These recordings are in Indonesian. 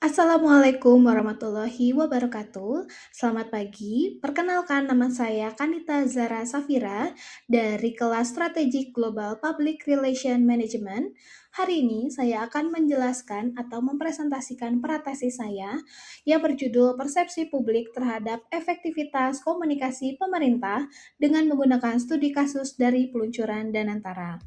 Assalamualaikum warahmatullahi wabarakatuh. Selamat pagi. Perkenalkan, nama saya Kanita Zara Safira dari kelas Strategic Global Public Relation Management. Hari ini saya akan menjelaskan atau mempresentasikan pratesis saya yang berjudul Persepsi Publik terhadap Efektivitas Komunikasi Pemerintah dengan menggunakan studi kasus dari peluncuran Danantara.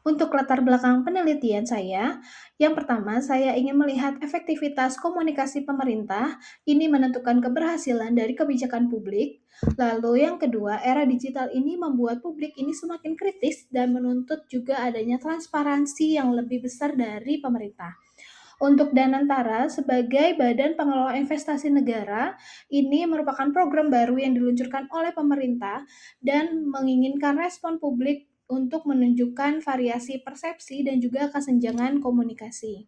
Untuk latar belakang penelitian saya, yang pertama saya ingin melihat efektivitas komunikasi pemerintah, ini menentukan keberhasilan dari kebijakan publik. Lalu yang kedua, era digital ini membuat publik ini semakin kritis dan menuntut juga adanya transparansi yang lebih besar dari pemerintah. Untuk Danantara sebagai Badan Pengelola Investasi Negara, ini merupakan program baru yang diluncurkan oleh pemerintah dan menginginkan respon publik untuk menunjukkan variasi persepsi dan juga kesenjangan komunikasi.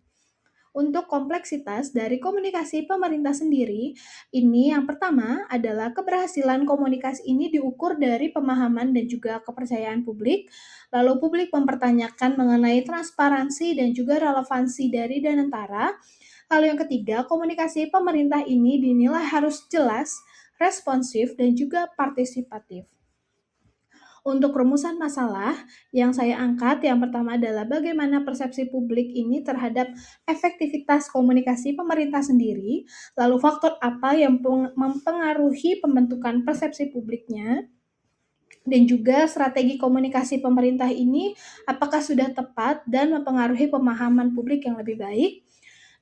Untuk kompleksitas dari komunikasi pemerintah sendiri, ini yang pertama adalah keberhasilan komunikasi ini diukur dari pemahaman dan juga kepercayaan publik, lalu publik mempertanyakan mengenai transparansi dan juga relevansi dari Danantara. Lalu yang ketiga, komunikasi pemerintah ini dinilai harus jelas, responsif, dan juga partisipatif. Untuk rumusan masalah yang saya angkat, yang pertama adalah bagaimana persepsi publik ini terhadap efektivitas komunikasi pemerintah sendiri, lalu faktor apa yang mempengaruhi pembentukan persepsi publiknya, dan juga strategi komunikasi pemerintah ini apakah sudah tepat dan mempengaruhi pemahaman publik yang lebih baik.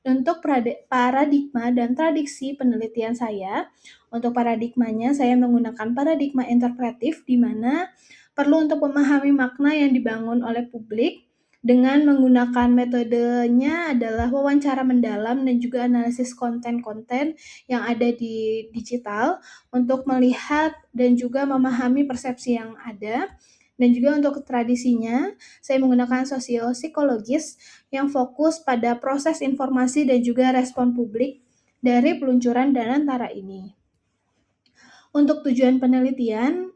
Untuk paradigma dan tradisi penelitian saya, untuk paradigmanya saya menggunakan paradigma interpretif di mana perlu untuk memahami makna yang dibangun oleh publik dengan menggunakan metodenya adalah wawancara mendalam dan juga analisis konten-konten yang ada di digital untuk melihat dan juga memahami persepsi yang ada. Dan juga untuk tradisinya, saya menggunakan sosiopsikologis yang fokus pada proses informasi dan juga respon publik dari peluncuran Danantara ini. Untuk tujuan penelitian,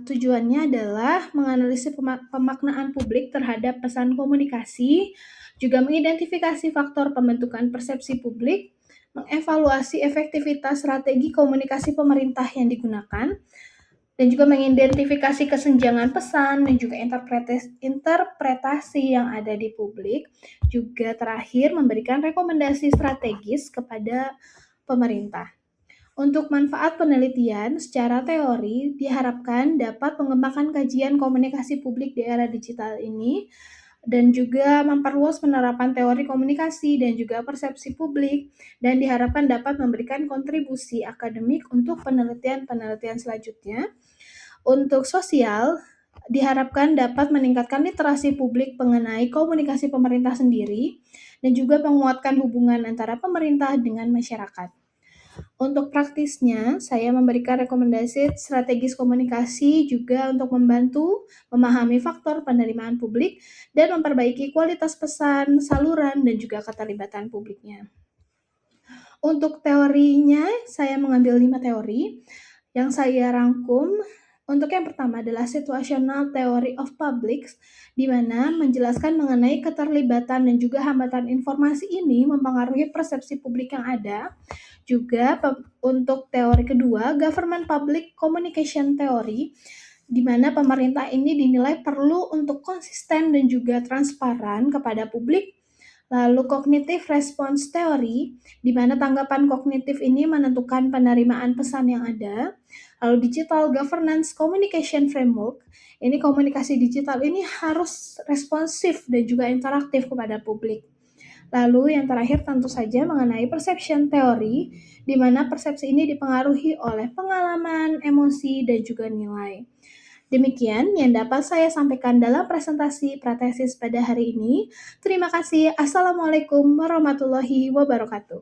tujuannya adalah menganalisis pemaknaan publik terhadap pesan komunikasi, juga mengidentifikasi faktor pembentukan persepsi publik, mengevaluasi efektivitas strategi komunikasi pemerintah yang digunakan, dan juga mengidentifikasi kesenjangan pesan dan juga interpretasi yang ada di publik. Juga terakhir memberikan rekomendasi strategis kepada pemerintah. Untuk manfaat penelitian secara teori diharapkan dapat mengembangkan kajian komunikasi publik di era digital ini dan juga memperluas penerapan teori komunikasi dan juga persepsi publik dan diharapkan dapat memberikan kontribusi akademik untuk penelitian-penelitian selanjutnya. Untuk sosial, diharapkan dapat meningkatkan literasi publik mengenai komunikasi pemerintah sendiri dan juga menguatkan hubungan antara pemerintah dengan masyarakat. Untuk praktisnya, saya memberikan rekomendasi strategis komunikasi juga untuk membantu memahami faktor penerimaan publik dan memperbaiki kualitas pesan, saluran, dan juga keterlibatan publiknya. Untuk teorinya, saya mengambil 5 teori yang saya rangkum. Untuk yang pertama adalah Situational Theory of Publics, di mana menjelaskan mengenai keterlibatan dan juga hambatan informasi ini mempengaruhi persepsi publik yang ada. Juga untuk teori kedua, Government Public Communication Theory, di mana pemerintah ini dinilai perlu untuk konsisten dan juga transparan kepada publik. Lalu Cognitive Response Theory, di mana tanggapan kognitif ini menentukan penerimaan pesan yang ada. Lalu Digital Governance Communication Framework, ini komunikasi digital ini harus responsif dan juga interaktif kepada publik. Lalu yang terakhir tentu saja mengenai perception theory, di mana persepsi ini dipengaruhi oleh pengalaman, emosi, dan juga nilai. Demikian yang dapat saya sampaikan dalam presentasi pratesis pada hari ini. Terima kasih. Assalamualaikum warahmatullahi wabarakatuh.